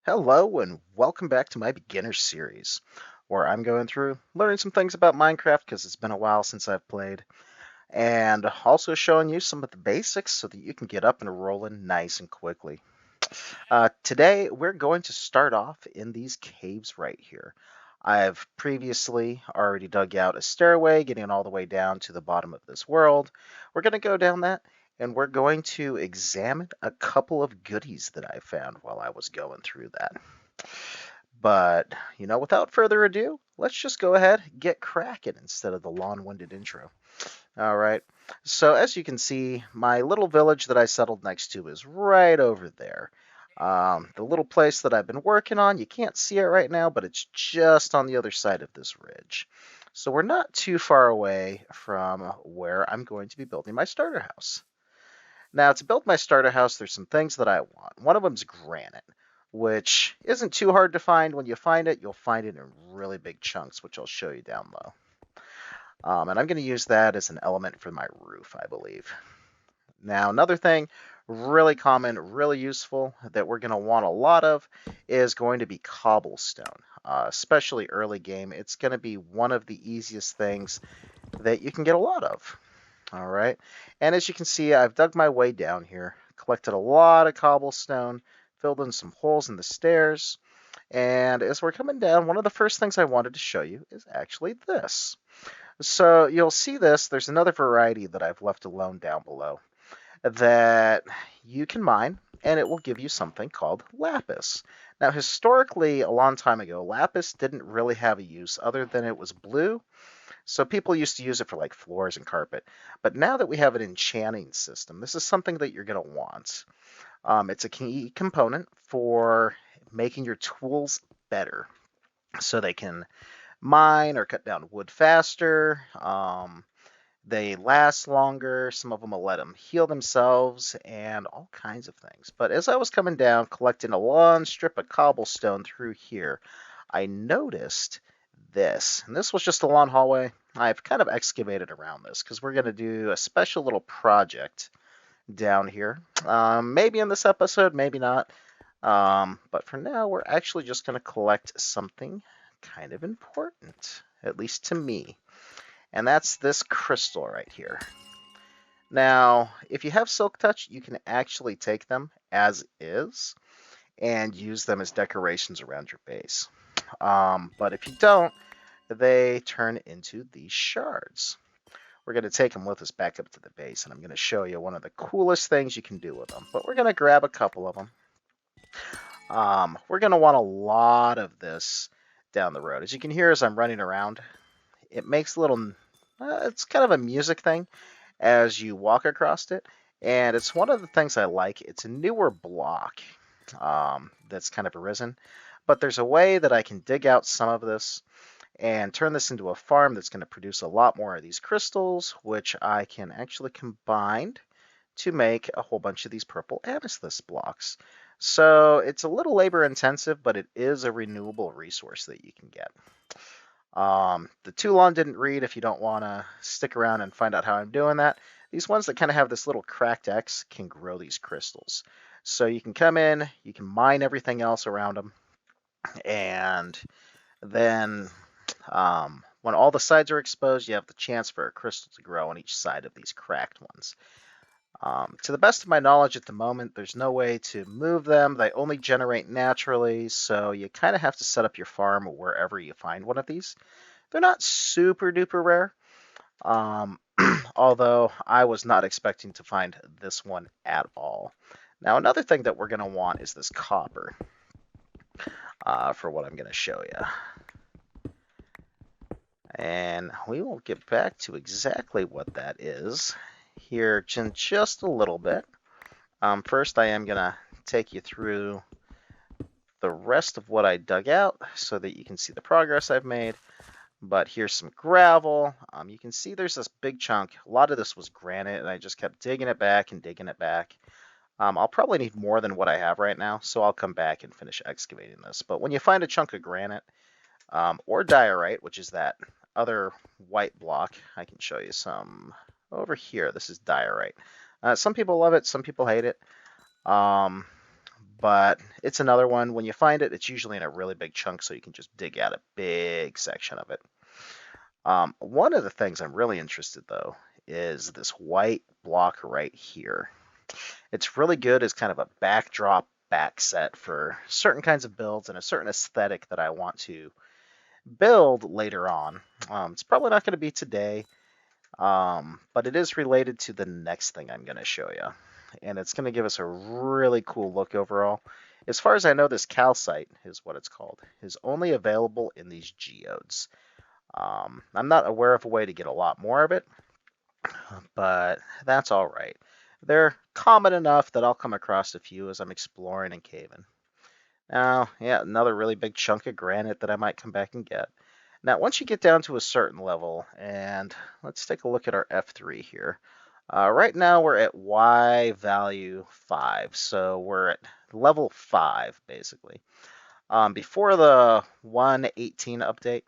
Hello and welcome back to my beginner series, where I'm going through learning some things about Minecraft because it's been a while since I've played, and also showing you some of the basics so that you can get up and rolling nice and quickly. Today, we're going to start off in these caves right here. I've previously already dug out a stairway, getting all the way down to the bottom of this world. We're going to go down that, and we're going to examine a couple of goodies that I found while I was going through that. But, without further ado, let's just go ahead and get cracking instead of the long-winded intro. All right. So as you can see, my little village that I settled next to is right over there. The little place that I've been working on, you can't see it right now, but it's just on the other side of this ridge. So we're not too far away from where I'm going to be building my starter house. Now, to build my starter house, there's some things that I want. One of them is granite, which isn't too hard to find. When you find it, you'll find it in really big chunks, which I'll show you down low. And I'm going to use that as an element for my roof, I believe. Now, another thing really common, really useful that we're going to want a lot of is going to be cobblestone, especially early game. It's going to be one of the easiest things that you can get a lot of. All right. And as you can see, I've dug my way down here, collected a lot of cobblestone, filled in some holes in the stairs. And as we're coming down, one of the first things I wanted to show you is actually this. So you'll see this. There's another variety that I've left alone down below that you can mine, and it will give you something called lapis. Now, historically, a long time ago, lapis didn't really have a use other than it was blue, so people used to use it for like floors and carpet. But now that we have an enchanting system, this is something that you're going to want. It's a key component for making your tools better so they can mine or cut down wood faster. They last longer. Some of them will let them heal themselves and all kinds of things. But as I was coming down, collecting a long strip of cobblestone through here, I noticed this. And this was just a long hallway. I've kind of excavated around this because we're going to do a special little project down here. Maybe in this episode, maybe not. But for now, we're actually just going to collect something kind of important, at least to me. And that's this crystal right here. Now, if you have Silk Touch, you can actually take them as is and use them as decorations around your base. But if you don't, they turn into these shards. We're going to take them with us back up to the base, and I'm going to show you one of the coolest things you can do with them. But we're going to grab a couple of them. We're going to want a lot of this down the road. As you can hear as I'm running around, it makes a little, it's kind of a music thing as you walk across it. And it's one of the things I like. It's a newer block that's kind of arisen. But there's a way that I can dig out some of this and turn this into a farm that's going to produce a lot more of these crystals, which I can actually combine to make a whole bunch of these purple amethyst blocks. So it's a little labor intensive, but it is a renewable resource that you can get. The too long didn't read if you don't want to stick around and find out how I'm doing that. These ones that kind of have this little cracked X can grow these crystals. So you can come in, you can mine everything else around them, and then when all the sides are exposed, you have the chance for a crystal to grow on each side of these cracked ones. To the best of my knowledge at the moment, there's no way to move them. They only generate naturally, so you kind of have to set up your farm wherever you find one of these. They're not super duper rare, although I was not expecting to find this one at all. Now, another thing that we're going to want is this copper for what I'm going to show you. And we will get back to exactly what that is here in just a little bit. First, I am going to take you through the rest of what I dug out so that you can see the progress I've made. But here's some gravel. You can see there's this big chunk. A lot of this was granite, and I just kept digging it back and digging it back. I'll probably need more than what I have right now, so I'll come back and finish excavating this. But when you find a chunk of granite or diorite, which is that other white block, I can show you some over here. This is diorite. Some people love it, some people hate it. but it's another one. When you find it, it's usually in a really big chunk, so you can just dig out a big section of it. One of the things I'm really interested, though, is this white block right here. It's really good as kind of a backdrop back set for certain kinds of builds and a certain aesthetic that I want to build later on. It's probably not going to be today, but it is related to the next thing I'm going to show you. And it's going to give us a really cool look overall. As far as I know, this calcite is what it's called, is only available in these geodes. I'm not aware of a way to get a lot more of it, but that's all right. They're common enough that I'll come across a few as I'm exploring and caving. Now, yeah, another really big chunk of granite that I might come back and get. Now, once you get down to a certain level, and let's take a look at our F3 here. Right now we're at Y value 5, so we're at level 5, basically. Before the 1.18 update,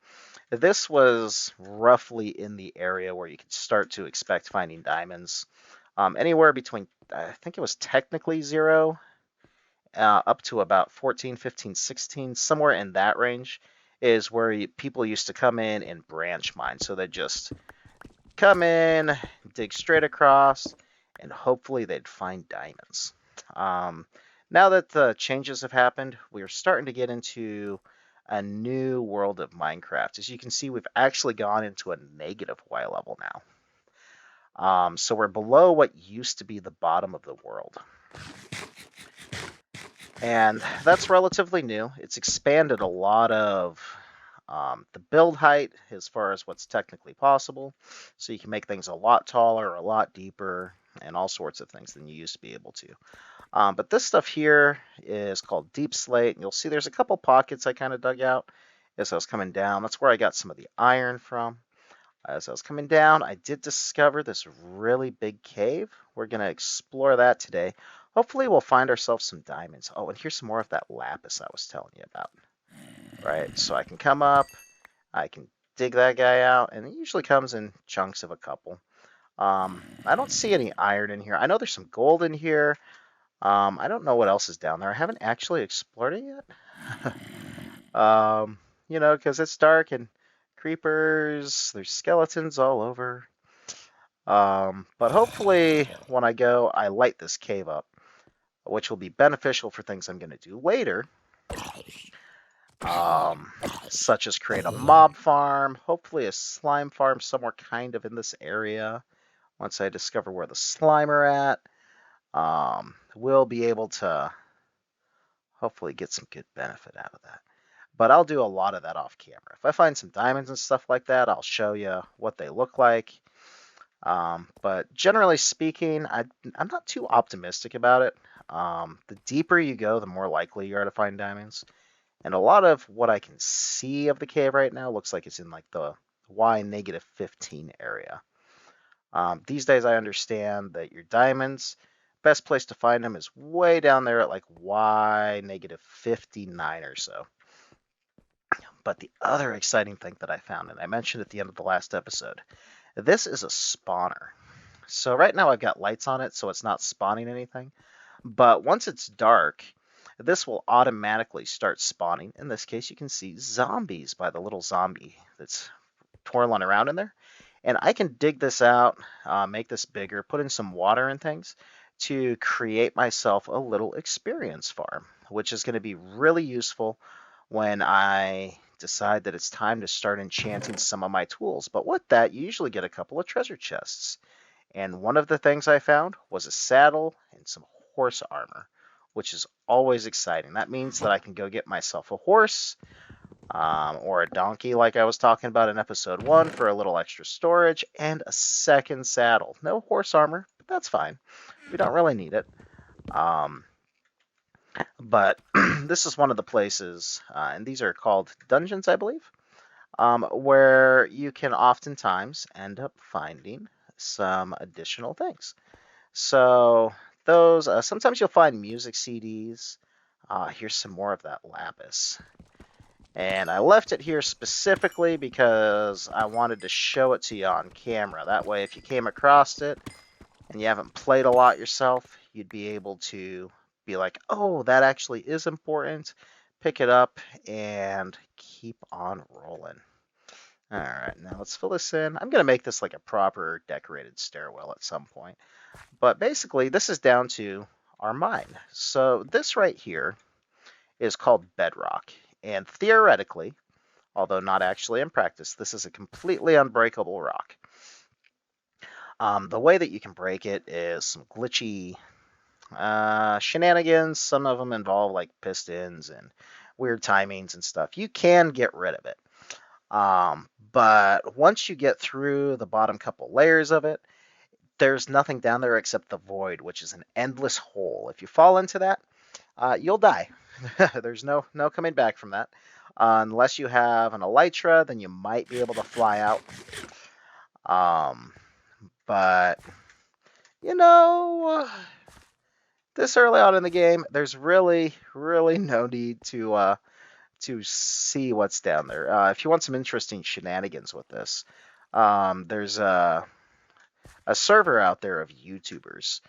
this was roughly in the area where you could start to expect finding diamonds. Anywhere between, I think it was technically 0, up to about 14, 15, 16, somewhere in that range is where people used to come in and branch mine. So they'd just come in, dig straight across, and hopefully they'd find diamonds. Now that the changes have happened, we're starting to get into a new world of Minecraft. As you can see, we've actually gone into a negative Y level now. So we're below what used to be the bottom of the world. And that's relatively new. It's expanded a lot of the build height as far as what's technically possible. So you can make things a lot taller, a lot deeper, and all sorts of things than you used to be able to. But this stuff here is called Deep Slate. And you'll see there's a couple pockets I kind of dug out as I was coming down. That's where I got some of the iron from. As I was coming down, I did discover this really big cave. We're going to explore that today. Hopefully we'll find ourselves some diamonds. Oh, and here's some more of that lapis I was telling you about. Right, so I can come up, I can dig that guy out, and it usually comes in chunks of a couple. I don't see any iron in here. I know there's some gold in here. I don't know what else is down there. I haven't actually explored it yet. Because it's dark and creepers, there's skeletons all over. But hopefully when I go, I light this cave up, which will be beneficial for things I'm going to do later. Such as create a mob farm, hopefully a slime farm somewhere kind of in this area. Once I discover where the slime are at, we'll be able to hopefully get some good benefit out of that. But I'll do a lot of that off camera. If I find some diamonds and stuff like that, I'll show you what they look like. But generally speaking, I'm not too optimistic about it. The deeper you go, the more likely you are to find diamonds. And a lot of what I can see of the cave right now looks like it's in like the Y negative 15 area. These days I understand that your diamonds, best place to find them is way down there at like Y negative 59 or so. But the other exciting thing that I found, and I mentioned at the end of the last episode, this is a spawner. So right now I've got lights on it, so it's not spawning anything. But once it's dark, this will automatically start spawning. In this case, you can see zombies by the little zombie that's twirling around in there. And I can dig this out, make this bigger, put in some water and things to create myself a little experience farm, which is going to be really useful when I decide that it's time to start enchanting some of my tools. But with that, you usually get a couple of treasure chests. And one of the things I found was a saddle and some horse armor, which is always exciting. That means that I can go get myself a horse or a donkey like I was talking about in episode 1 for a little extra storage, and a second saddle. No horse armor, but that's fine. We don't really need it. But this is one of the places, and these are called dungeons, I believe, where you can oftentimes end up finding some additional things. So those, sometimes you'll find music CDs. Here's some more of that lapis. And I left it here specifically because I wanted to show it to you on camera. That way, if you came across it and you haven't played a lot yourself, you'd be able to be like, oh, that actually is important. Pick it up and keep on rolling. All right, now let's fill this in. I'm going to make this like a proper decorated stairwell at some point. But basically, this is down to our mine. So this right here is called bedrock. And theoretically, although not actually in practice, this is a completely unbreakable rock. The way that you can break it is some glitchy shenanigans. Some of them involve like pistons and weird timings and stuff. You can get rid of it. But once you get through the bottom couple layers of it, there's nothing down there except the void, which is an endless hole. If you fall into that, you'll die. There's no coming back from that. Unless you have an elytra, then you might be able to fly out. But you know, this early on in the game, there's really no need to see what's down there. If you want some interesting shenanigans with this, there's a server out there of YouTubers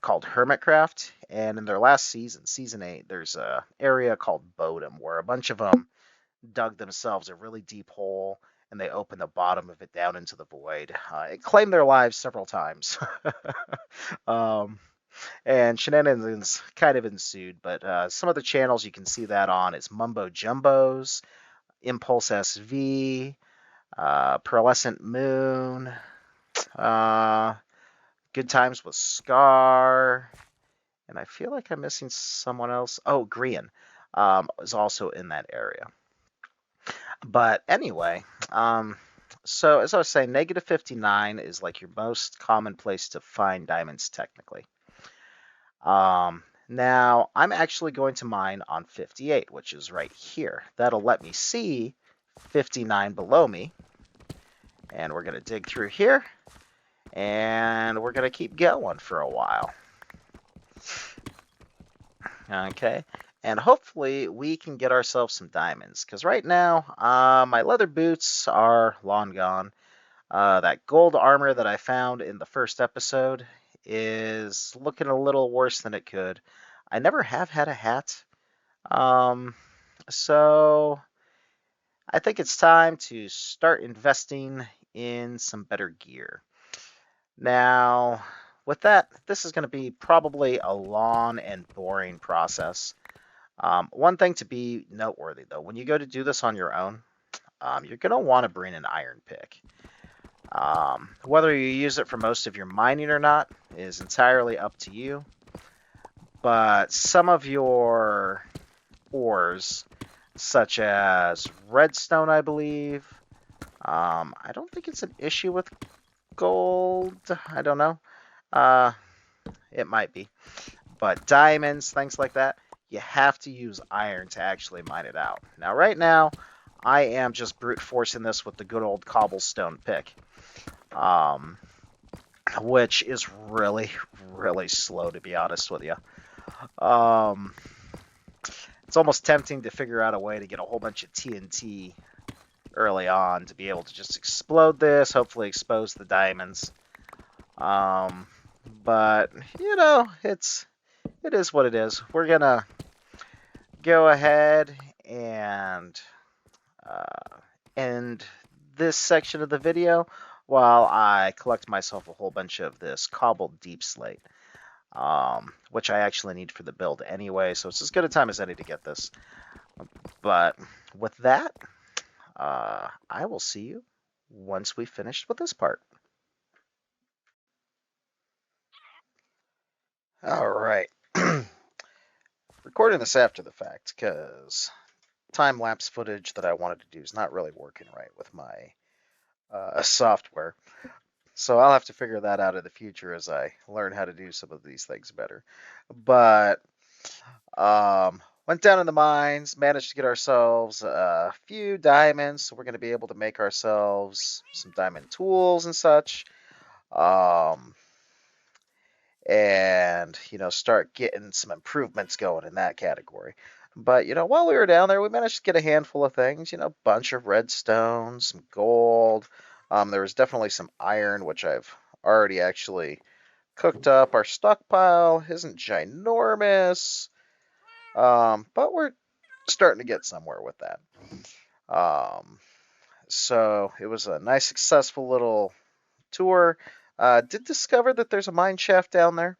called Hermitcraft, and in their last season, season 8, there's a area called Bodum where a bunch of them dug themselves a really deep hole and they opened the bottom of it down into the void. It claimed their lives several times. And shenanigans kind of ensued, but some of the channels you can see that on is Mumbo Jumbos, Impulse SV, Pearlescent Moon, Good Times with Scar, and I feel like I'm missing someone else. Oh, Grian is also in that area. But anyway, so as I was saying, negative 59 is like your most common place to find diamonds technically. Now, I'm actually going to mine on 58, which is right here. That'll let me see 59 below me. And we're going to dig through here. And we're going to keep going for a while. Okay. And hopefully we can get ourselves some diamonds. Because right now, my leather boots are long gone. That gold armor that I found in the first episode is looking a little worse than it could. I never have had a hat. So I think it's time to start investing in some better gear. Now, with that, this is going to be probably a long and boring process. One thing to be noteworthy, though, when you go to do this on your own, you're going to want to bring an iron pick. Whether you use it for most of your mining or not is entirely up to you. But some of your ores, such as redstone, I believe, I don't think it's an issue with gold. I don't know. It might be. But diamonds, things like that, you have to use iron to actually mine it out. Now, right now, I am just brute forcing this with the good old cobblestone pick. Which is really slow, to be honest with you. It's almost tempting to figure out a way to get a whole bunch of TNT early on to be able to just explode this, hopefully expose the diamonds. But, you know, it is what it is. We're going to go ahead and end this section of the video while I collect myself a whole bunch of this cobbled deep slate, which I actually need for the build anyway, so it's as good a time as any to get this. But with that, I will see you once we've finished with this part. All right. Recording this after the fact because time-lapse footage that I wanted to do is not really working right with my software. So I'll have to figure that out in the future as I learn how to do some of these things better. But went down in the mines, managed to get ourselves a few diamonds, so we're going to be able to make ourselves some diamond tools and such. And, you know, start getting some improvements going in that category. But, you know, while we were down there, we managed to get a handful of things, you know, a bunch of redstone, some gold. There was definitely some iron, which I've already actually cooked up. Our stockpile isn't ginormous, but we're starting to get somewhere with that. So it was a nice, successful little tour. Did discover that there's a mine shaft down there.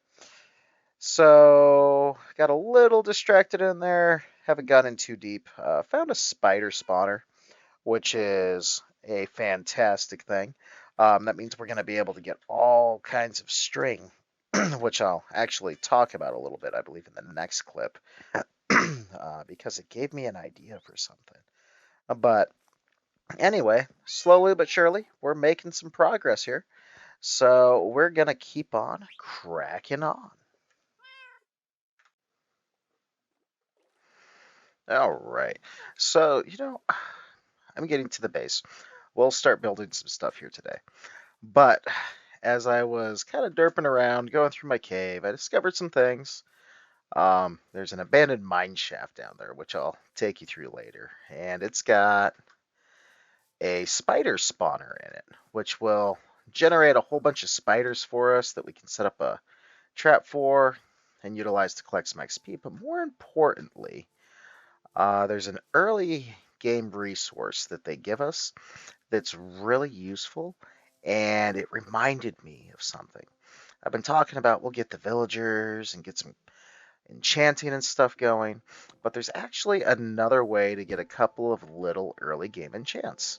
So got a little distracted in there. Haven't gotten in too deep. Found a spider spawner, which is a fantastic thing. That means we're going to be able to get all kinds of string, which I'll actually talk about a little bit, I believe, in the next clip, because it gave me an idea for something. But anyway, slowly but surely, we're making some progress here. So we're going to keep on cracking on. All right. So, I'm getting to the base. We'll start building some stuff here today. But as I was kind of derping around, going through my cave, I discovered some things. There's an abandoned mine shaft down there, which I'll take you through later. And it's got a spider spawner in it, which will generate a whole bunch of spiders for us that we can set up a trap for and utilize to collect some XP. But more importantly, there's an early game resource that they give us that's really useful, and it reminded me of something. I've been talking about we'll get the villagers and get some enchanting and stuff going, but there's actually another way to get a couple of little early game enchants.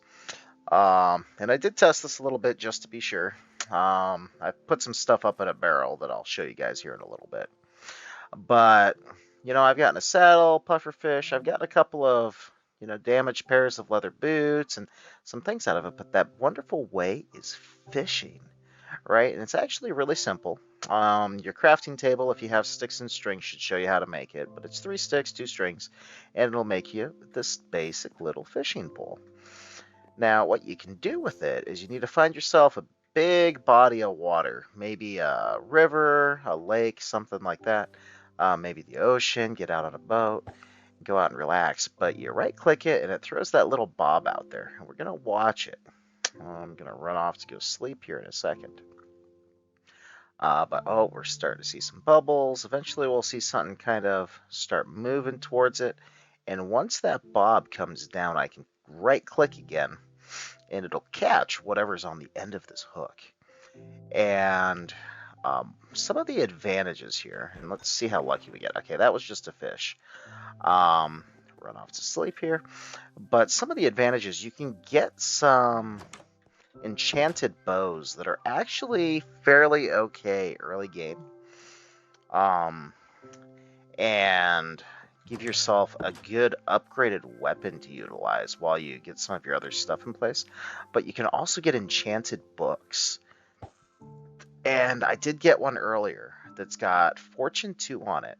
And I did test this a little bit just to be sure. I put some stuff up in a barrel that I'll show you guys here in a little bit. But, I've gotten a saddle, pufferfish, I've gotten a couple of, damaged pairs of leather boots and some things out of it. But that wonderful way is fishing, right? And it's actually really simple. Your crafting table, if you have sticks and strings, should show you how to make it. But it's 3 sticks, 2 strings, and it'll make you this basic little fishing pole. Now, what you can do with it is you need to find yourself a big body of water, maybe a river, a lake, something like that. Maybe the ocean, get out on a boat, go out and relax. But you right click it and it throws that little bob out there. And we're going to watch it. I'm going to run off to go sleep here in a second. But we're starting to see some bubbles. Eventually we'll see something kind of start moving towards it. And once that bob comes down, I can right click again and it'll catch whatever's on the end of this hook. And some of the advantages here, and let's see how lucky we get. Okay, that was just a fish. Run off to sleep here. But some of the advantages, you can get some enchanted bows that are actually fairly okay early game. And give yourself a good upgraded weapon to utilize while you get some of your other stuff in place. But you can also get enchanted books. And I did get one earlier that's got Fortune 2 on it.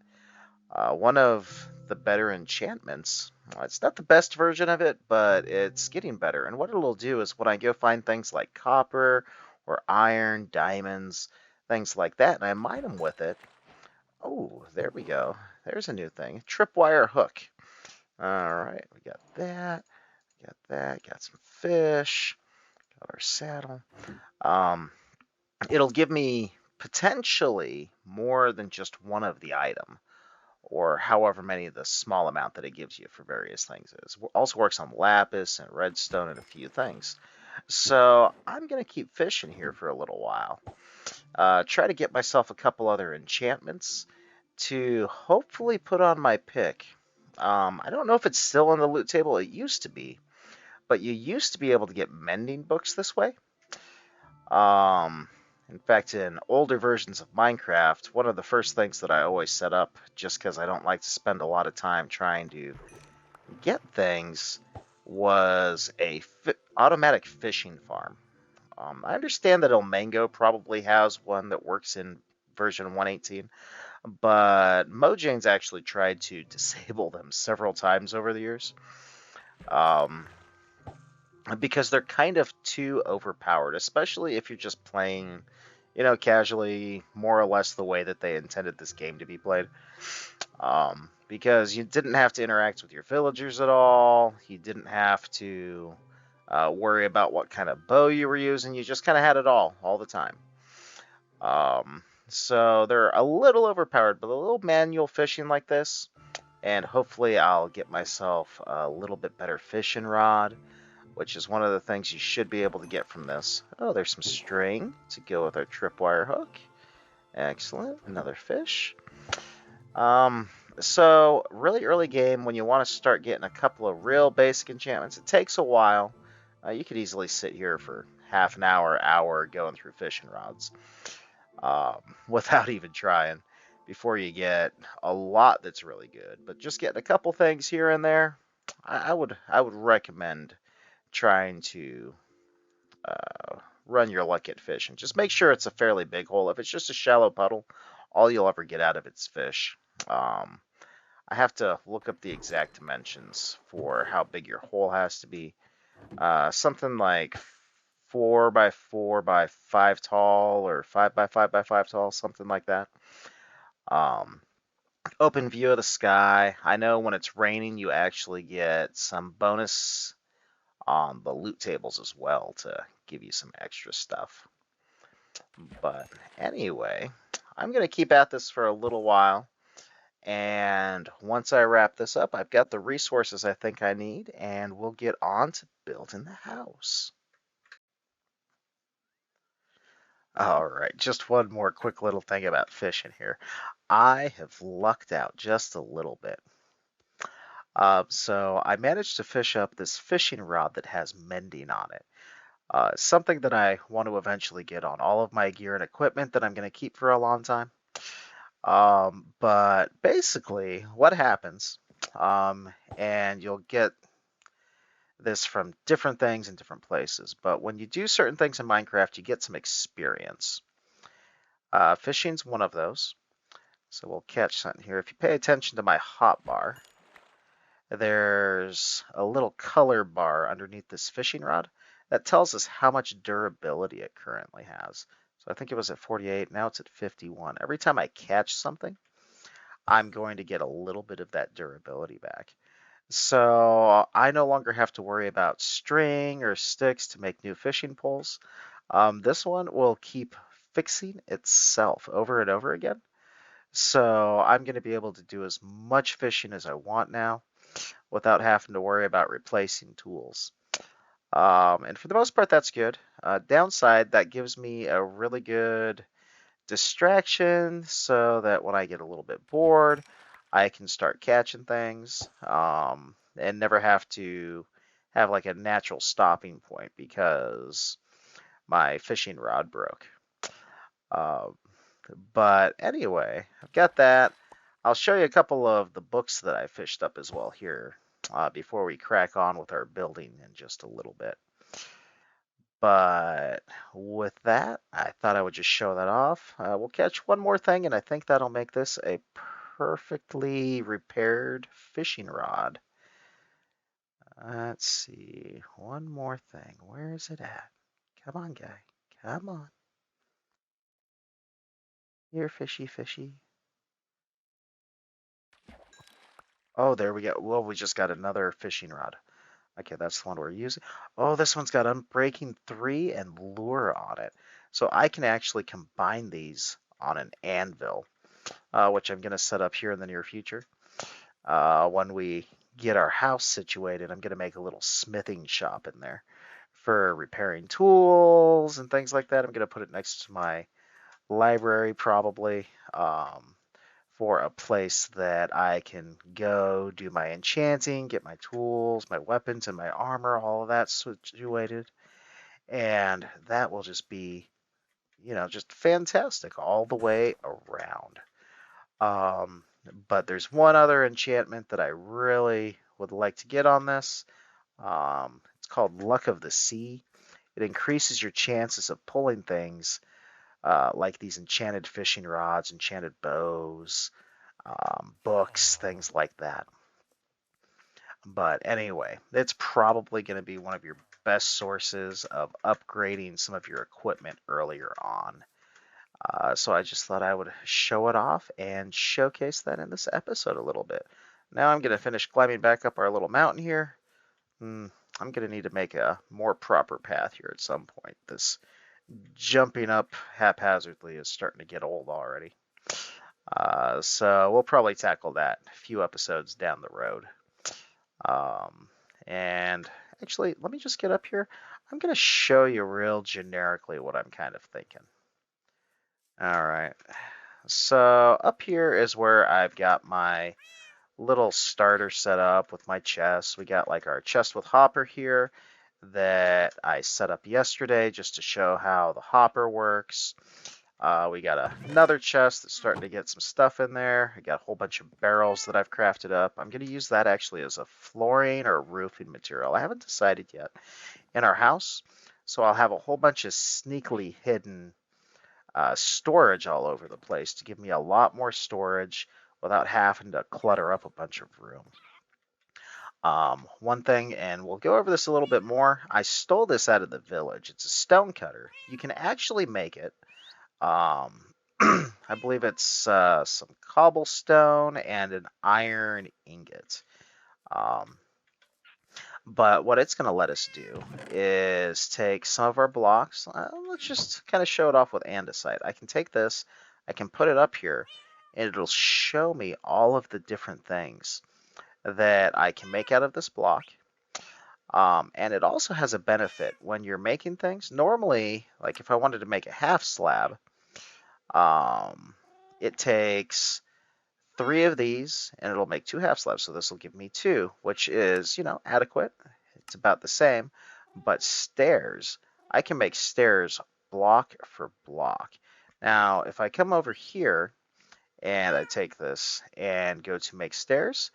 One of the better enchantments. It's not the best version of it, but it's getting better. And what it'll do is when I go find things like copper or iron, diamonds, things like that, and I mine them with it. Oh, there we go. There's a new thing. Tripwire hook. All right, we got that. Got some fish. Got our saddle. It'll give me potentially more than just one of the item, or however many the small amount that it gives you for various things is. It also works on lapis and redstone and a few things. So I'm going to keep fishing here for a little while. Try to get myself a couple other enchantments to hopefully put on my pick. I don't know if it's still on the loot table. It used to be. But you used to be able to get mending books this way. In fact, in older versions of Minecraft, one of the first things that I always set up, just because I don't like to spend a lot of time trying to get things, was a automatic fishing farm. I understand that Elmango probably has one that works in version 118, but Mojang's actually tried to disable them several times over the years. Because they're kind of too overpowered, especially if you're just playing, casually, more or less the way that they intended this game to be played. Because you didn't have to interact with your villagers at all. You didn't have to worry about what kind of bow you were using. You just kind of had it all the time. So they're a little overpowered, but a little manual fishing like this, and hopefully I'll get myself a little bit better fishing rod, which is one of the things you should be able to get from this. Oh, there's some string to go with our tripwire hook. Excellent. Another fish. Um, so really early game, when you want to start getting a couple of real basic enchantments, it takes a while. You could easily sit here for half an hour going through fishing rods without even trying before you get a lot that's really good. But just getting a couple things here and there, I would recommend trying to run your luck at fishing. Just make sure it's a fairly big hole. If it's just a shallow puddle, all you'll ever get out of it's fish. Um, I have to look up the exact dimensions for how big your hole has to be. Something like 4 by 4 by 5 tall, or 5 by 5 by 5 tall, something like that. Um, Open view of the sky. I know when it's raining, you actually get some bonus on the loot tables as well to give you some extra stuff. But anyway, I'm going to keep at this for a little while. And once I wrap this up, I've got the resources I think I need, and we'll get on to building the house. All right, just one more quick little thing about fishing here. I have lucked out just a little bit. So I managed to fish up this fishing rod that has mending on it. Something that I want to eventually get on all of my gear and equipment that I'm going to keep for a long time. But basically, what happens, and you'll get this from different things in different places, but when you do certain things in Minecraft, you get some experience. Fishing's one of those. So we'll catch something here. If you pay attention to my hotbar, there's a little color bar underneath this fishing rod that tells us how much durability it currently has. So I think it was at 48, now it's at 51. Every time I catch something, I'm going to get a little bit of that durability back. So I no longer have to worry about string or sticks to make new fishing poles. This one will keep fixing itself over and over again. So I'm going to be able to do as much fishing as I want now without having to worry about replacing tools. And for the most part, that's good. Downside, that gives me a really good distraction so that when I get a little bit bored, I can start catching things and never have to have like a natural stopping point because my fishing rod broke. Uh, but anyway, I've got that. I'll show you a couple of the books that I fished up as well here before we crack on with our building in just a little bit. But with that, I thought I would just show that off. We'll catch one more thing, and I think that'll make this a perfectly repaired fishing rod. Let's see. One more thing. Where is it at? Come on, guy. Come on. Here, fishy, fishy. Oh, there we go. Well, we just got another fishing rod. Okay, that's the one we're using. Oh, this one's got Unbreaking 3 and Lure on it. So I can actually combine these on an anvil, which I'm going to set up here in the near future. When we get our house situated, I'm going to make a little smithing shop in there for repairing tools and things like that. I'm going to put it next to my library probably. For a place that I can go do my enchanting, get my tools, my weapons, and my armor, all of that situated. And that will just be, just fantastic all the way around. Um, but there's one other enchantment that I really would like to get on this. It's called Luck of the Sea. It increases your chances of pulling things like these enchanted fishing rods, enchanted bows, books, things like that. But anyway, it's probably going to be one of your best sources of upgrading some of your equipment earlier on. So I just thought I would show it off and showcase that in this episode a little bit. Now I'm going to finish climbing back up our little mountain here. I'm going to need to make a more proper path here at some point. This jumping up haphazardly is starting to get old already. So we'll probably tackle that a few episodes down the road. And actually, let me just get up here. I'm going to show you real generically what I'm kind of thinking. All right. So up here is where I've got my little starter set up with my chest. We got like our chest with hopper here that I set up yesterday just to show how the hopper works. We got another chest that's starting to get some stuff in there. I got a whole bunch of barrels that I've crafted up. I'm going to use that actually as a flooring or roofing material. I haven't decided yet in our house. So I'll have a whole bunch of sneakily hidden storage all over the place to give me a lot more storage without having to clutter up a bunch of room. One thing, and we'll go over this a little bit more, I stole this out of the village. It's a stone cutter. You can actually make it. I believe it's some cobblestone and an iron ingot. But what it's going to let us do is take some of our blocks. Let's just kind of show it off with andesite. I can take this, I can put it up here, and it'll show me all of the different things that I can make out of this block. And it also has a benefit when you're making things. Normally, like if I wanted to make a half slab, it takes 3 of these and it'll make 2 half slabs. So this will give me 2, which is, adequate. It's about the same. But stairs, I can make stairs block for block. Now, if I come over here and I take this and go to make stairs,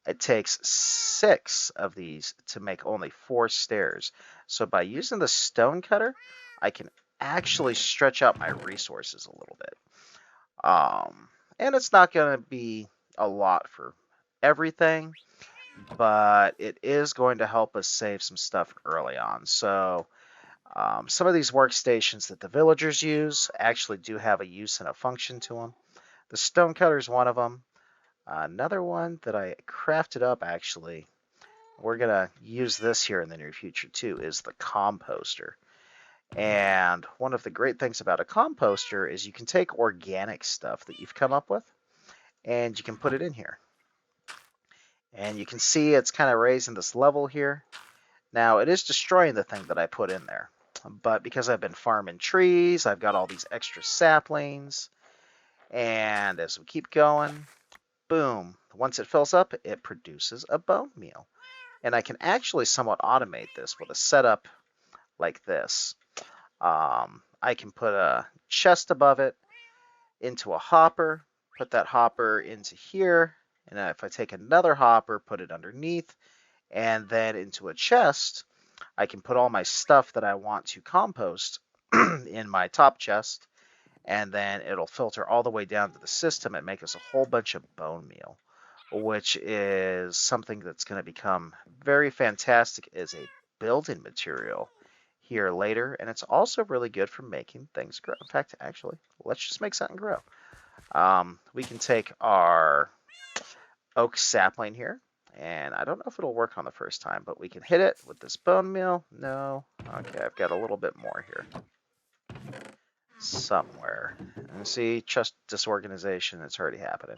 it takes 6 of these to make only 4 stairs. So by using the stone cutter, I can actually stretch out my resources a little bit. And it's not going to be a lot for everything, but it is going to help us save some stuff early on. So some of these workstations that the villagers use actually do have a use and a function to them. The stone cutter is one of them. Another one that I crafted up, actually, we're going to use this here in the near future too, is the composter. And one of the great things about a composter is you can take organic stuff that you've come up with and you can put it in here. And you can see it's kind of raising this level here. Now, it is destroying the thing that I put in there. But because I've been farming trees, I've got all these extra saplings. And as we keep going, boom, once it fills up, it produces a bone meal. And I can actually somewhat automate this with a setup like this. I can put a chest above it into a hopper, put that hopper into here, and if I take another hopper, put it underneath, and then into a chest, I can put all my stuff that I want to compost in my top chest, and then it'll filter all the way down to the system and make us a whole bunch of bone meal, which is something that's going to become very fantastic as a building material here later, and it's also really good for making things grow. In fact, actually, let's just make something grow. We can take our oak sapling here, and I don't know if it'll work on the first time, but we can hit it with this bone meal. No, okay, I've got a little bit more here somewhere. And see, just disorganization, it's already happening.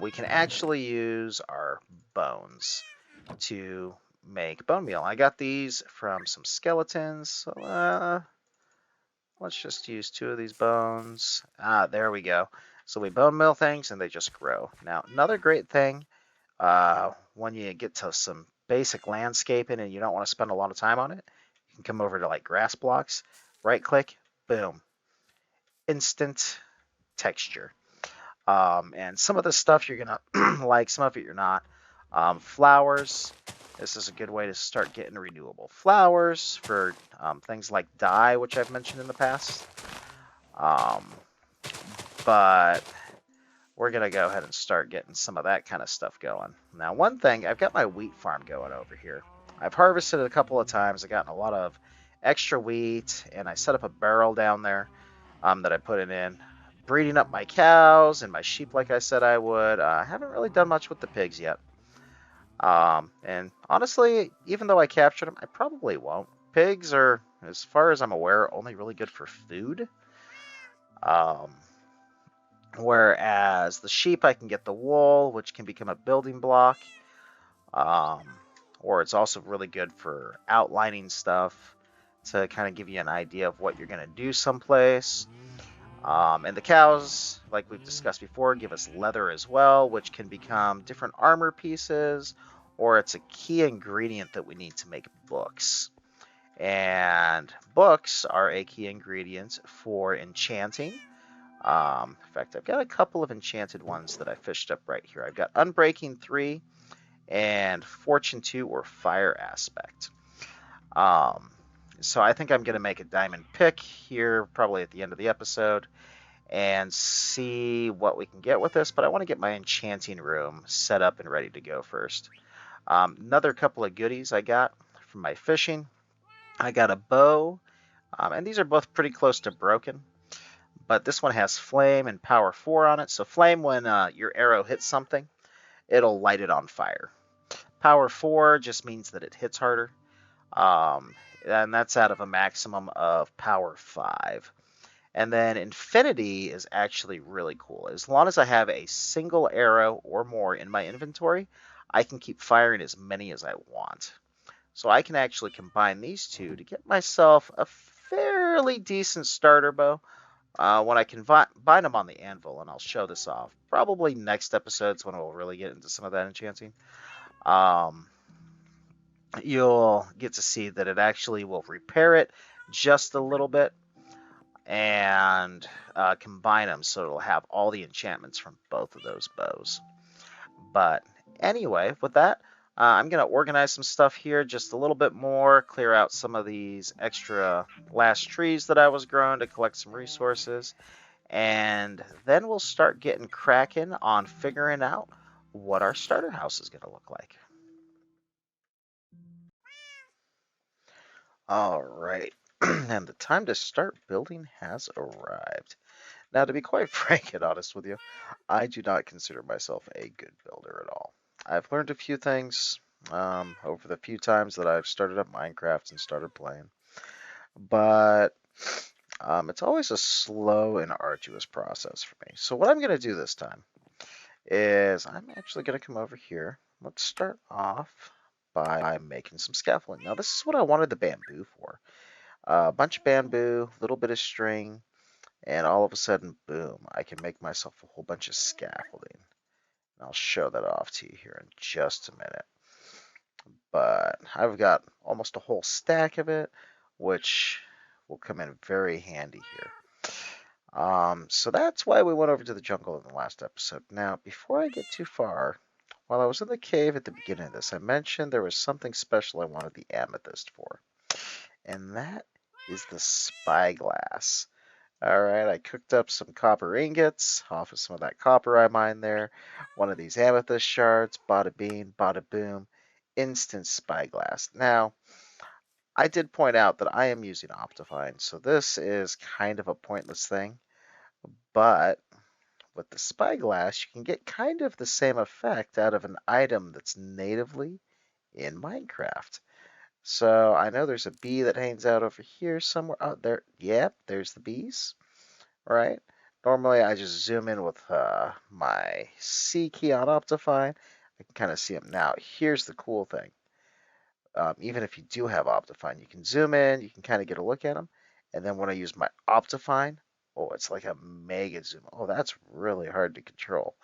We can actually use our bones to make bone meal. I got these from some skeletons, so let's just use 2 of these bones. There we go. So we bone meal things and they just grow. Now, another great thing, when you get to some basic landscaping and you don't want to spend a lot of time on it, you can come over to like grass blocks, right click, boom, instant texture. And some of the stuff you're gonna like, some of it you're not. Flowers, this is a good way to start getting renewable flowers for things like dye, which I've mentioned in the past. But we're going to go ahead and start getting some of that kind of stuff going. Now, one thing, I've got my wheat farm going over here. I've harvested it a couple of times. I've gotten a lot of extra wheat, and I set up a barrel down there that I put it in. Breeding up my cows and my sheep like I said I would. I haven't really done much with the pigs yet. And honestly, even though I captured them, I probably won't. Pigs are as far as I'm aware, only really good for food. Um, Whereas the sheep, I can get the wool, which can become a building block. Um, or it's also really good for outlining stuff to kind of give you an idea of what you're going to do someplace. And the cows, like we've discussed before, give us leather as well, which can become different armor pieces, or it's a key ingredient that we need to make books. And books are a key ingredient for enchanting. In fact, I've got a couple of enchanted ones that I fished up right here. I've got Unbreaking 3 and Fortune 2 or Fire Aspect. Um, so I think I'm going to make a diamond pick here probably at the end of the episode and see what we can get with this, but I want to get my enchanting room set up and ready to go first. Another couple of goodies I got from my fishing. I got a bow, and these are both pretty close to broken, but this one has flame and power 4 on it. So flame, when your arrow hits something, it'll light it on fire. Power 4 just means that it hits harder, and that's out of a maximum of power 5. And then infinity is actually really cool. As long as I have a single arrow or more in my inventory, I can keep firing as many as I want. So I can actually combine these two to get myself a fairly decent starter bow when I combine them on the anvil, and I'll show this off. Probably next episode's when we'll really get into some of that enchanting. Um, you'll get to see that it actually will repair it just a little bit and combine them so it'll have all the enchantments from both of those bows. But anyway, with that, I'm going to organize some stuff here just a little bit more, clear out some of these extra last trees that I was growing to collect some resources, and then we'll start getting cracking on figuring out what our starter house is going to look like. All right, and the time to start building has arrived. Now, to be quite frank and honest with you, I do not consider myself a good builder at all. I've learned a few things over the few times that I've started up Minecraft and started playing, but it's always a slow and arduous process for me. So what I'm going to do this time is I'm actually going to come over here. Let's start off by making some scaffolding. Now, this is what I wanted the bamboo for. A bunch of bamboo, a little bit of string, and all of a sudden, boom, I can make myself a whole bunch of scaffolding. And I'll show that off to you here in just a minute. But I've got almost a whole stack of it, which will come in very handy here. So that's why we went over to the jungle in the last episode. Now, before I get too far, while I was in the cave at the beginning of this, I mentioned there was something special I wanted the amethyst for. And that is the spyglass. All right, I cooked up some copper ingots off of some of that copper I mined there. One of these amethyst shards, bada bing, bada boom, instant spyglass. Now, I did point out that I am using Optifine, so this is kind of a pointless thing, but with the spyglass, you can get kind of the same effect out of an item that's natively in Minecraft. So I know there's a bee that hangs out over here somewhere. Oh, there, yep, there's the bees. Right? Normally, I just zoom in with my C key on Optifine. I can kind of see them now. Here's the cool thing. Even if you do have Optifine, you can zoom in, you can kind of get a look at them. And then when I use my Optifine, oh, it's like a mega zoom. Oh, that's really hard to control.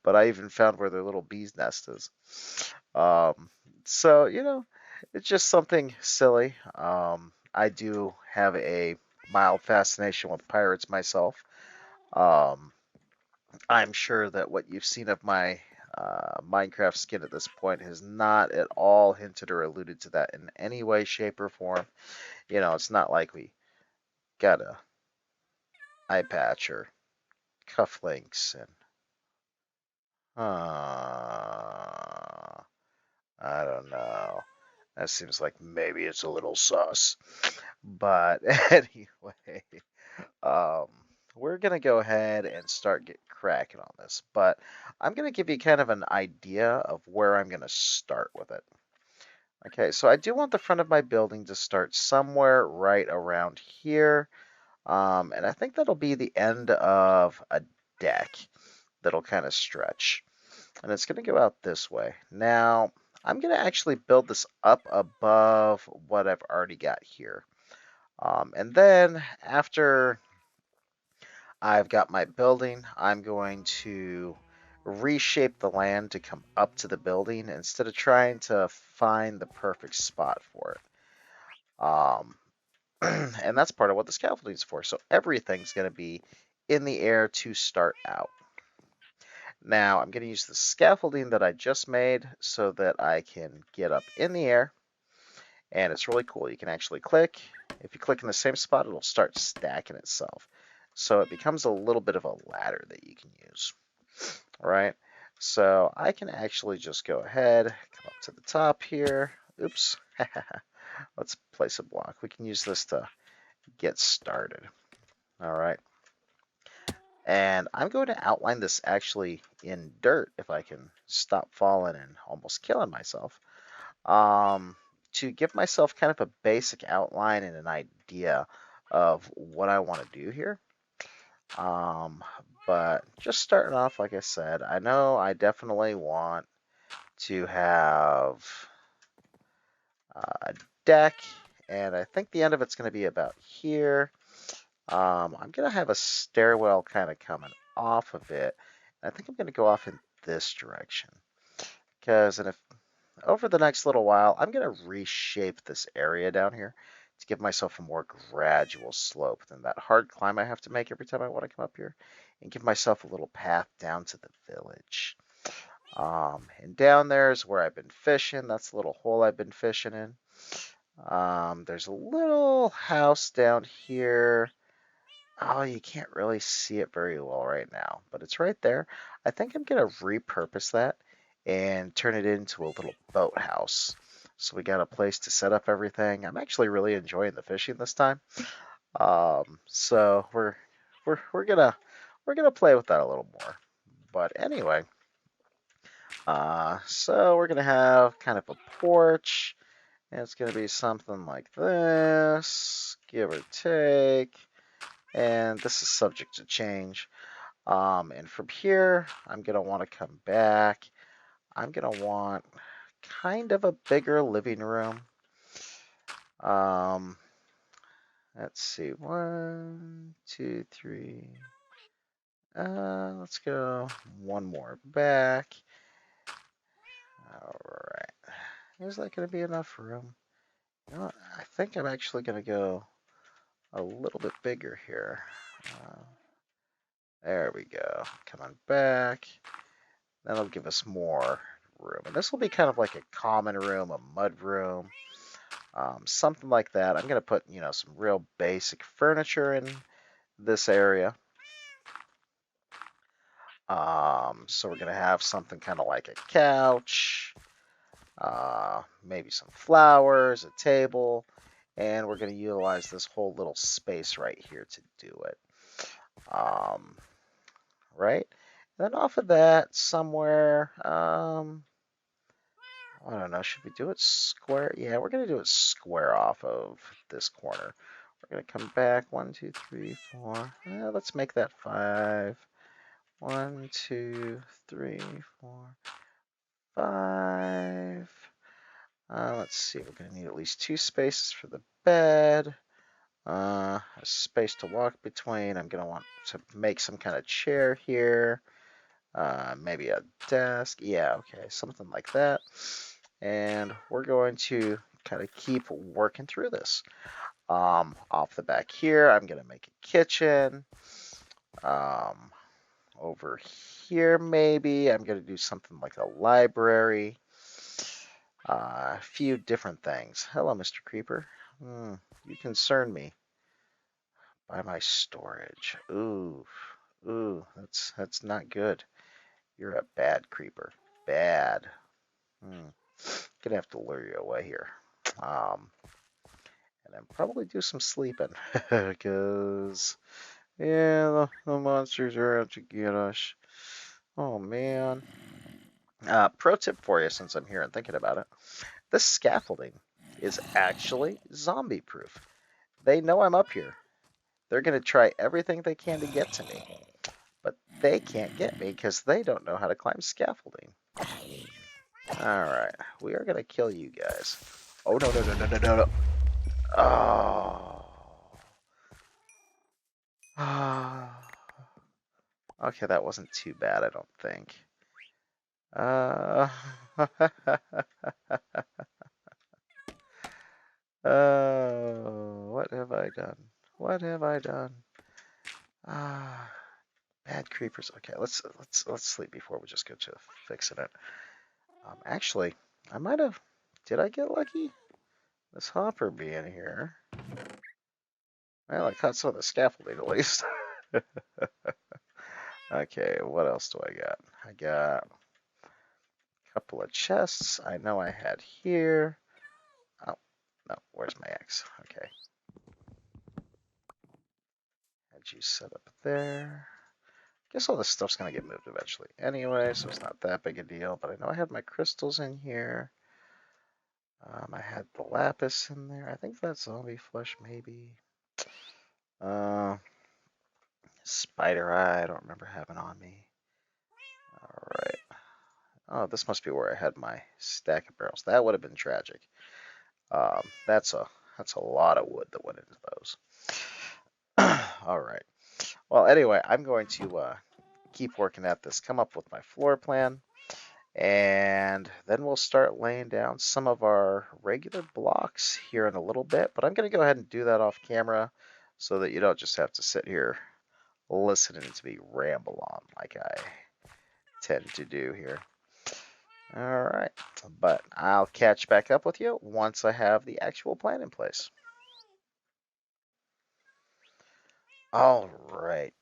But I even found where their little bee's nest is. Um, so, it's just something silly. I do have a mild fascination with pirates myself. Um, I'm sure that what you've seen of my Minecraft skin at this point has not at all hinted or alluded to that in any way, shape, or form. It's not like we got a eye patch or cufflinks and I don't know. That seems like maybe it's a little sus. But anyway, um, we're going to go ahead and start getting cracking on this. But I'm going to give you kind of an idea of where I'm going to start with it. Okay, so I do want the front of my building to start somewhere right around here. And I think that'll be the end of a deck that'll kind of stretch. And it's going to go out this way. Now, I'm going to actually build this up above what I've already got here. And then after I've got my building, I'm going to reshape the land to come up to the building instead of trying to find the perfect spot for it. And that's part of what the scaffolding is for. So everything's going to be in the air to start out. Now I'm going to use the scaffolding that I just made so that I can get up in the air. And it's really cool. You can actually click. If you click in the same spot, it'll start stacking itself. So it becomes a little bit of a ladder that you can use. All right. So I can actually just go ahead, come up to the top here. Oops. Let's place a block. We can use this to get started. All right. And I'm going to outline this actually in dirt if I can stop falling and almost killing myself. To give myself kind of a basic outline and an idea of what I want to do here. But just starting off, like I said, I know I definitely want to have a deck, and I think the end of it's going to be about here. I'm going to have a stairwell kind of coming off of it. I think I'm going to go off in this direction because over the next little while, I'm going to reshape this area down here to give myself a more gradual slope than that hard climb I have to make every time I want to come up here, and give myself a little path down to the village. And down there is where I've been fishing. That's the little hole I've been fishing in. There's a little house down here. Oh, you can't really see it very well right now, but it's right there. I think I'm going to repurpose that and turn it into a little boathouse. So we got a place to set up everything. I'm actually really enjoying the fishing this time. So we're gonna play with that a little more. But anyway, so we're gonna have kind of a porch, and it's gonna be something like this, give or take. And this is subject to change. And from here, I'm going to want to come back. I'm going to want kind of a bigger living room. Um, let's see, 1, 2, 3. Let's go one more back. All right. Is that going to be enough room? You know what? I think I'm actually going to go a little bit bigger here. Uh, there we go. Coming back. That'll give us more room. And this will be kind of like a common room, a mud room, something like that. I'm going to put, some real basic furniture in this area. So we're going to have something kind of like a couch, maybe some flowers, a table, and we're going to utilize this whole little space right here to do it. Right? And then off of that, somewhere, I don't know, should we do it square? Yeah, we're going to do it square off of this corner. We're going to come back, 1, 2, 3, 4. Let's make that 5. 1, 2, 3, 4, 5. Let's see, we're going to need at least 2 spaces for the bed. A space to walk between. I'm going to want to make some kind of chair here. Maybe a desk. Yeah, okay, something like that. And we're going to kind of keep working through this. Off the back here, I'm going to make a kitchen. Over here, maybe, I'm going to do something like a library. A few different things. Hello, Mr. Creeper. You concern me by my storage. Ooh, that's not good. You're a bad creeper. Bad. Gonna have to lure you away here. And then probably do some sleeping. Because, yeah, the monsters are out to get us. Oh, man. Pro tip for you, since I'm here and thinking about it. This scaffolding is actually zombie proof. They know I'm up here. They're going to try everything they can to get to me. But they can't get me because they don't know how to climb scaffolding. Alright, we are going to kill you guys. Oh, no, no, no, no, no, no, no. Oh. Okay, that wasn't too bad, I don't think. Oh, what have I done? What have I done? Ah, bad creepers. Okay, let's sleep before we just go to fixing it. Actually, I might have. Did I get lucky? This hopper being here. Well, I caught some of the scaffolding at least. Okay, what else do I got? I got a couple of chests. I know I had here. Oh, no, where's my axe? Okay. Had you set up there. Guess all this stuff's gonna get moved eventually anyway, so it's not that big a deal. But I know I had my crystals in here. I had the lapis in there. I think that's zombie flesh, maybe. Uh, spider eye. I don't remember having on me. All right. Oh, this must be where I had my stack of barrels. That would have been tragic. That's a lot of wood that went into those. All right. Well, anyway, I'm going to keep working at this. Come up with my floor plan. And then we'll start laying down some of our regular blocks here in a little bit. But I'm going to go ahead and do that off camera so that you don't just have to sit here listening to me ramble on like I tend to do here. All right. But I'll catch back up with you once I have the actual plan in place. All right.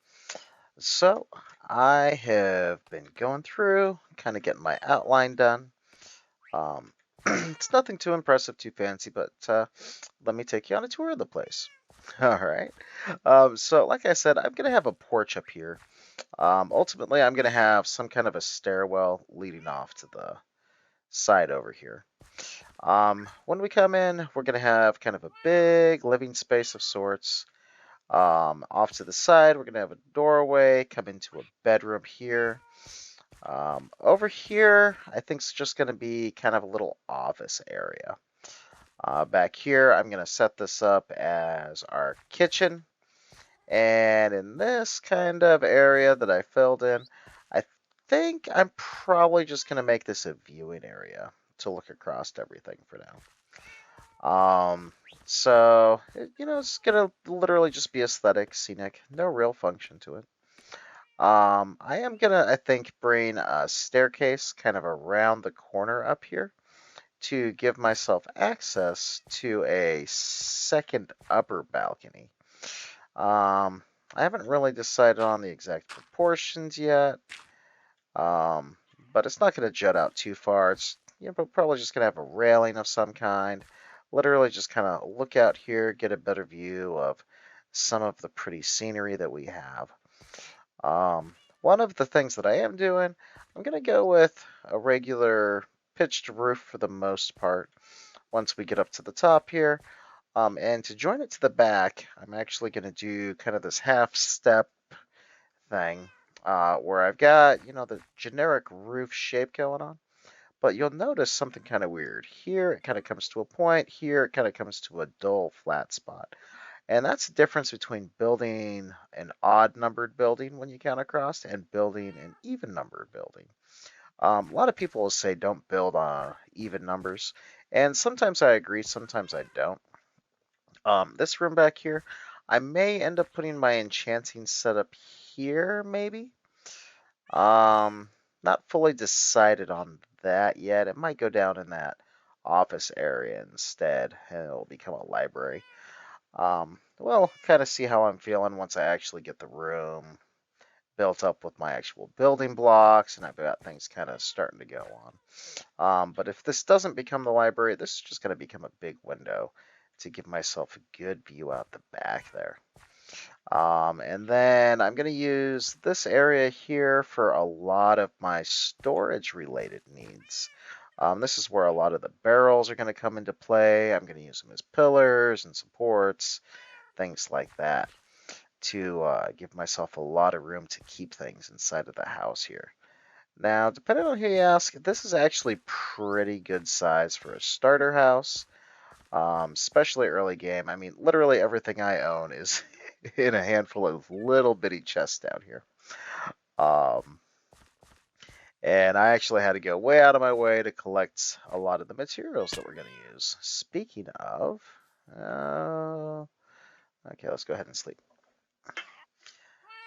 So I have been going through, kind of getting my outline done. It's nothing too impressive, too fancy, but let me take you on a tour of the place. All right. So, like I said, I'm going to have a porch up here. Ultimately, I'm going to have some kind of a stairwell leading off to the side over here. When we come in, we're going to have kind of a big living space of sorts. Off to the side, we're going to have a doorway come into a bedroom here. Over here, I think it's just going to be kind of a little office area. Back here, I'm going to set this up as our kitchen. And in this kind of area that I filled in, I think I'm probably just going to make this a viewing area to look across everything for now. So, it's going to literally just be aesthetic, scenic, no real function to it. I am gonna, I think, bring a staircase kind of around the corner up here to give myself access to a second upper balcony. I haven't really decided on the exact proportions yet, but it's not going to jut out too far. It's probably just going to have a railing of some kind. Literally just kind of look out here, get a better view of some of the pretty scenery that we have. One of the things that I am doing, I'm going to go with a regular pitched roof for the most part once we get up to the top here. And to join it to the back, I'm actually going to do kind of this half step thing where I've got, the generic roof shape going on. But you'll notice something kind of weird. Here it kind of comes to a point. Here it kind of comes to a dull flat spot. And that's the difference between building an odd numbered building when you count across and building an even numbered building. A lot of people will say don't build on even numbers. And sometimes I agree, sometimes I don't. This room back here, I may end up putting my enchanting setup here, maybe. Not fully decided on that yet. It might go down in that office area instead, and it'll become a library. We'll kind of see how I'm feeling once I actually get the room built up with my actual building blocks and I've got things kind of starting to go on. But if this doesn't become the library, this is just going to become a big window to give myself a good view out the back there. And then I'm going to use this area here for a lot of my storage related needs. This is where a lot of the barrels are going to come into play. I'm going to use them as pillars and supports, things like that, to give myself a lot of room to keep things inside of the house here. Now, depending on who you ask, this is actually pretty good size for a starter house, especially early game. I mean, literally everything I own is in a handful of little bitty chests down here. Um, and I actually had to go way out of my way to collect a lot of the materials that we're going to use. Speaking of, okay, let's go ahead and sleep.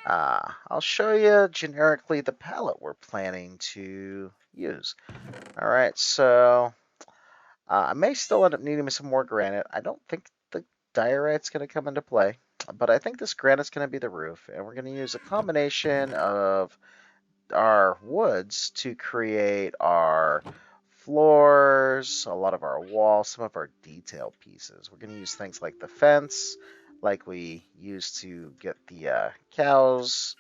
I'll show you generically the palette we're planning to use. All right, so I may still end up needing some more granite. I don't think the diorite's going to come into play, but I think this granite's going to be the roof, and we're going to use a combination of our woods to create our floors, a lot of our walls, some of our detail pieces. We're going to use things like the fence, like we used to get the cows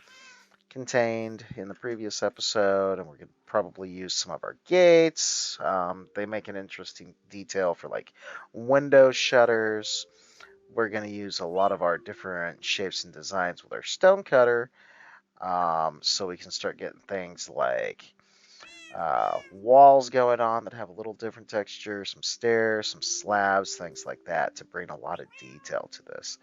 contained in the previous episode, and we're going to probably use some of our gates. They make an interesting detail for like window shutters. We're going to use a lot of our different shapes and designs with our stone cutter, so we can start getting things like walls going on that have a little different texture, some stairs, some slabs, things like that to bring a lot of detail to this.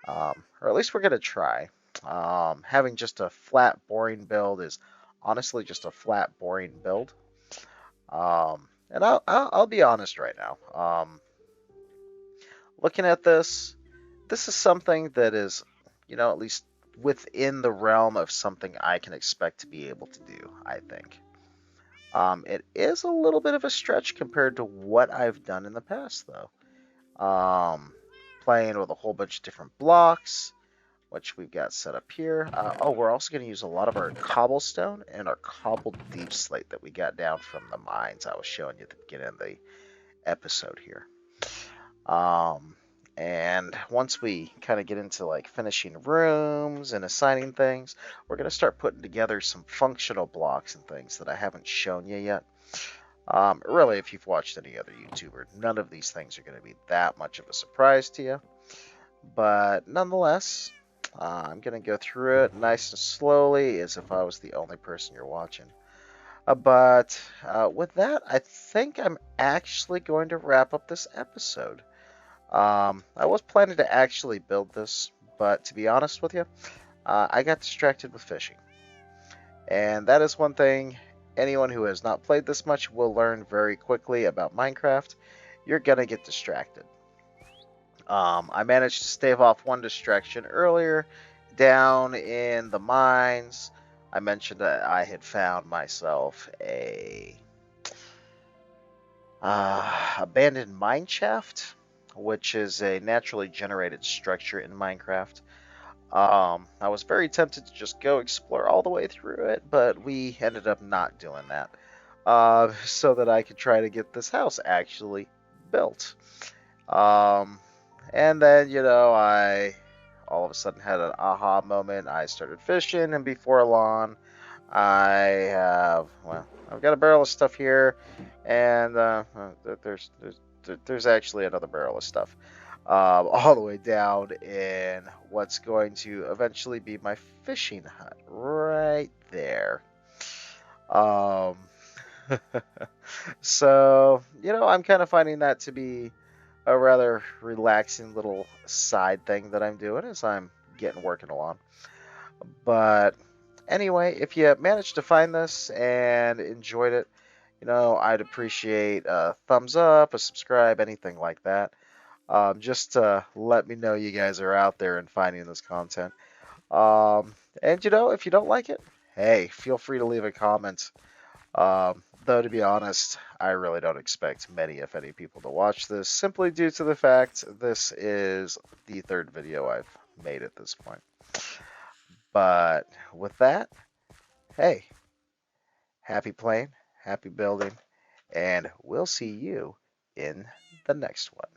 Or at least we're going to try. Having just a flat, boring build is honestly just a flat, boring build. And I'll be honest right now. Looking at this, this is something that is, at least within the realm of something I can expect to be able to do, I think. It is a little bit of a stretch compared to what I've done in the past, though. Playing with a whole bunch of different blocks, which we've got set up here. We're also going to use a lot of our cobblestone and our cobbled deep slate that we got down from the mines I was showing you at the beginning of the episode here. And once we kind of get into like finishing rooms and assigning things, we're going to start putting together some functional blocks and things that I haven't shown you yet. Really, if you've watched any other YouTuber, none of these things are going to be that much of a surprise to you. But nonetheless, I'm going to go through it nice and slowly as if I was the only person you're watching. But with that, I think I'm actually going to wrap up this episode. I was planning to actually build this, but to be honest with you, I got distracted with fishing. And that is one thing anyone who has not played this much will learn very quickly about Minecraft. You're going to get distracted. I managed to stave off one distraction earlier down in the mines. I mentioned that I had found myself a abandoned mine shaft, which is a naturally generated structure in Minecraft. I was very tempted to just go explore all the way through it, but we ended up not doing that, so that I could try to get this house actually built. And then, I all of a sudden had an aha moment. I started fishing, and before long, I've got a barrel of stuff here, and there's actually another barrel of stuff, all the way down in what's going to eventually be my fishing hut right there. Um, so, I'm kind of finding that to be a rather relaxing little side thing that I'm doing as I'm getting working along. But anyway, if you managed to find this and enjoyed it, I'd appreciate a thumbs up, a subscribe, anything like that. Just to let me know you guys are out there and finding this content. And if you don't like it, hey, feel free to leave a comment. Though, to be honest, I really don't expect many, if any, people to watch this, simply due to the fact this is the third video I've made at this point. But with that, hey, happy playing, happy building, and we'll see you in the next one.